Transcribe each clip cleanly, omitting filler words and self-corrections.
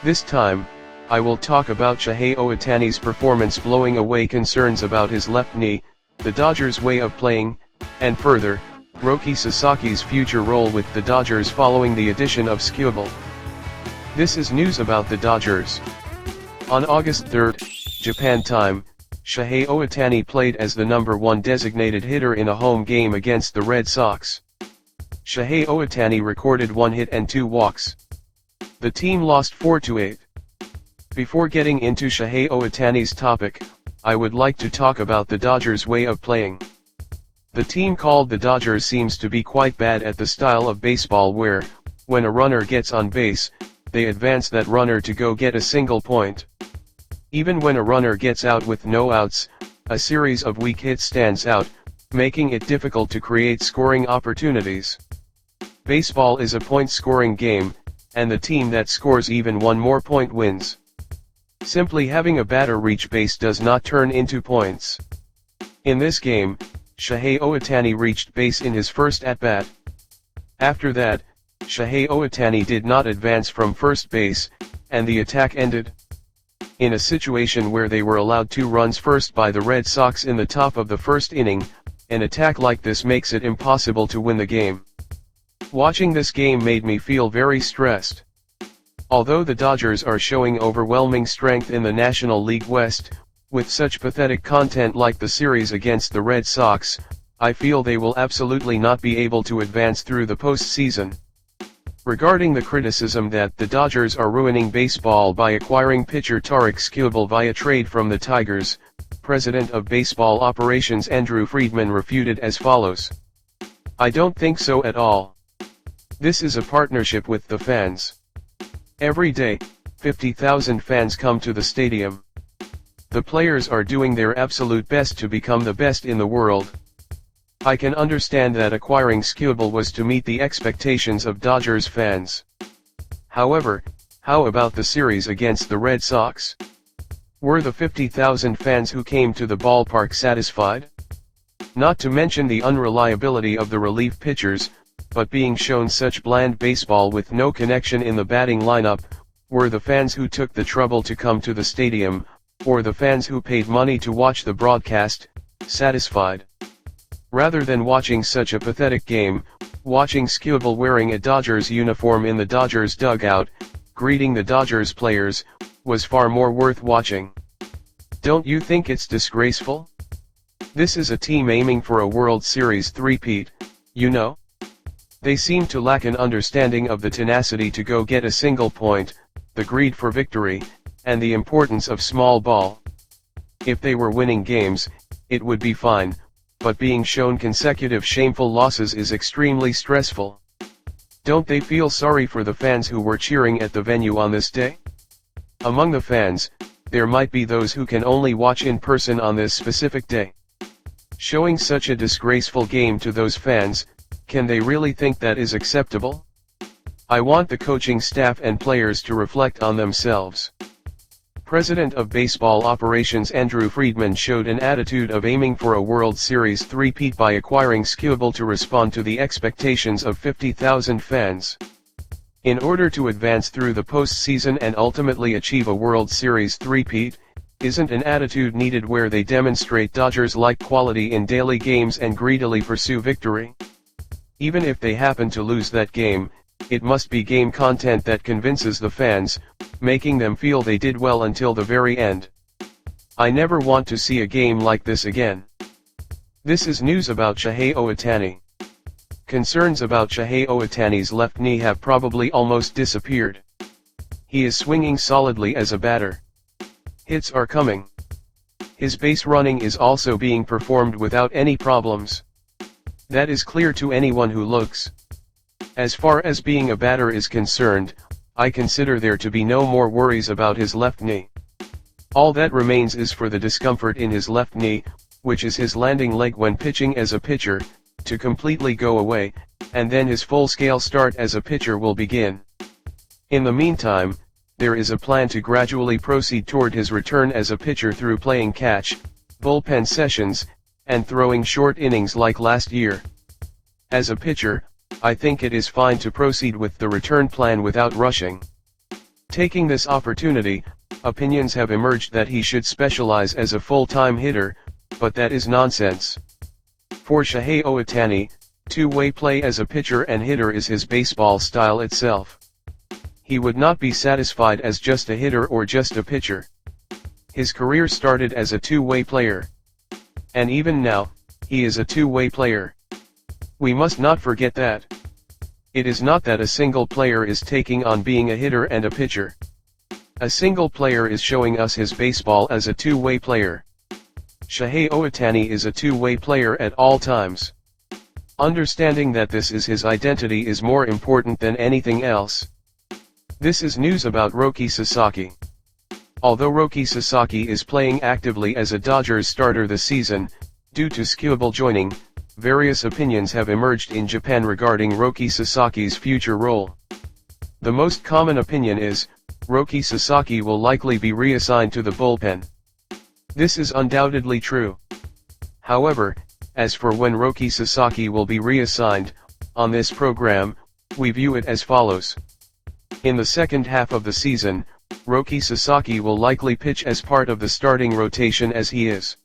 This time, I will talk about Shohei Ohtani's performance blowing away concerns about his left knee, the Dodgers' way of playing, and further, Roki Sasaki's future role with the Dodgers following the addition of Skubal. This is news about the Dodgers. On August 3, Japan time, Shohei Ohtani played as the number 1 designated hitter in a home game against the Red Sox. Shohei Ohtani recorded 1 hit and 2 walks. The team lost 4-8. Before getting into Shohei Ohtani's topic, I would like to talk about the Dodgers' way of playing. The team called the Dodgers seems to be quite bad at the style of baseball where, when a runner gets on base, they advance that runner to go get a single point. Even when a runner gets out with no outs, a series of weak hits stands out, making it difficult to create scoring opportunities. Baseball is a point-scoring game, and the team that scores even one more point wins. Simply having a batter reach base does not turn into points. In this game, Shohei Ohtani reached base in his first at-bat. After that, Shohei Ohtani did not advance from first base, and the attack ended. In a situation where they were allowed 2 runs first by the Red Sox in the top of the first inning, an attack like this makes it impossible to win the game. Watching this game made me feel very stressed. Although the Dodgers are showing overwhelming strength in the National League West, with such pathetic content like the series against the Red Sox, I feel they will absolutely not be able to advance through the postseason. Regarding the criticism that the Dodgers are ruining baseball by acquiring pitcher Tarik Skubal via trade from the Tigers, President of Baseball Operations Andrew Friedman refuted as follows. "I don't think so at all. This is a partnership with the fans. Every day, 50,000 fans come to the stadium. The players are doing their absolute best to become the best in the world. I can understand that acquiring Skubal was to meet the expectations of Dodgers fans. However, how about the series against the Red Sox? Were the 50,000 fans who came to the ballpark satisfied? Not to mention the unreliability of the relief pitchers, but being shown such bland baseball with no connection in the batting lineup, were the fans who took the trouble to come to the stadium, or the fans who paid money to watch the broadcast, satisfied? Rather than watching such a pathetic game, watching Skubal wearing a Dodgers uniform in the Dodgers dugout, greeting the Dodgers players, was far more worth watching. Don't you think it's disgraceful? This is a team aiming for a World Series three-peat, you know? They seem to lack an understanding of the tenacity to go get a single point, the greed for victory, and the importance of small ball. If they were winning games, it would be fine, but being shown consecutive shameful losses is extremely stressful. Don't they feel sorry for the fans who were cheering at the venue on this day? Among the fans, there might be those who can only watch in person on this specific day. Showing such a disgraceful game to those fans, can they really think that is acceptable? I want the coaching staff and players to reflect on themselves." President of Baseball Operations Andrew Friedman showed an attitude of aiming for a World Series three-peat by acquiring Skubal to respond to the expectations of 50,000 fans. In order to advance through the postseason and ultimately achieve a World Series three-peat, isn't an attitude needed where they demonstrate Dodgers-like quality in daily games and greedily pursue victory? Even if they happen to lose that game, it must be game content that convinces the fans, making them feel they did well until the very end. I never want to see a game like this again. This is news about Shohei Ohtani. Concerns about Shohei Ohtani's left knee have probably almost disappeared. He is swinging solidly as a batter. Hits are coming. His base running is also being performed without any problems. That is clear to anyone who looks. As far as being a batter is concerned, I consider there to be no more worries about his left knee. All that remains is for the discomfort in his left knee, which is his landing leg when pitching as a pitcher, to completely go away, and then his full-scale start as a pitcher will begin. In the meantime, there is a plan to gradually proceed toward his return as a pitcher through playing catch, bullpen sessions, and throwing short innings like last year. As a pitcher, I think it is fine to proceed with the return plan without rushing. Taking this opportunity, opinions have emerged that he should specialize as a full-time hitter, but that is nonsense. For Shohei Ohtani, two-way play as a pitcher and hitter is his baseball style itself. He would not be satisfied as just a hitter or just a pitcher. His career started as a two-way player. And even now, he is a two-way player. We must not forget that. It is not that a single player is taking on being a hitter and a pitcher. A single player is showing us his baseball as a two-way player. Shohei Ohtani is a two-way player at all times. Understanding that this is his identity is more important than anything else. This is news about Roki Sasaki. Although Roki Sasaki is playing actively as a Dodgers starter this season, due to Skubal joining, various opinions have emerged in Japan regarding Roki Sasaki's future role. The most common opinion is, Roki Sasaki will likely be reassigned to the bullpen. This is undoubtedly true. However, as for when Roki Sasaki will be reassigned, on this program, we view it as follows. In the second half of the season, Roki Sasaki will likely pitch as part of the starting rotation as he is.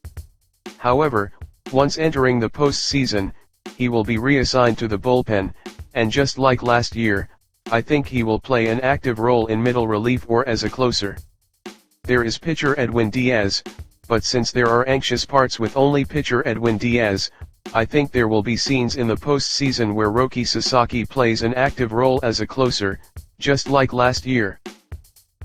However, once entering the postseason, he will be reassigned to the bullpen, and just like last year, I think he will play an active role in middle relief or as a closer. There is pitcher Edwin Diaz, but since there are anxious parts with only pitcher Edwin Diaz, I think there will be scenes in the postseason where Roki Sasaki plays an active role as a closer, just like last year.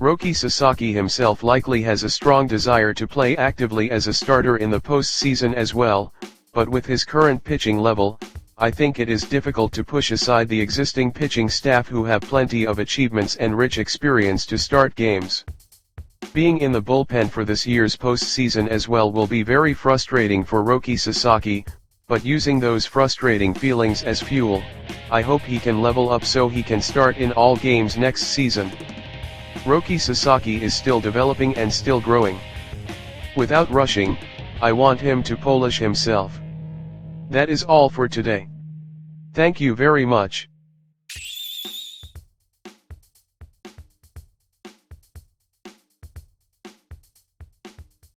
Roki Sasaki himself likely has a strong desire to play actively as a starter in the postseason as well, but with his current pitching level, I think it is difficult to push aside the existing pitching staff who have plenty of achievements and rich experience to start games. Being in the bullpen for this year's postseason as well will be very frustrating for Roki Sasaki, but using those frustrating feelings as fuel, I hope he can level up so he can start in all games next season. Roki Sasaki is still developing and still growing. Without rushing, I want him to polish himself. That is all for today. Thank you very much.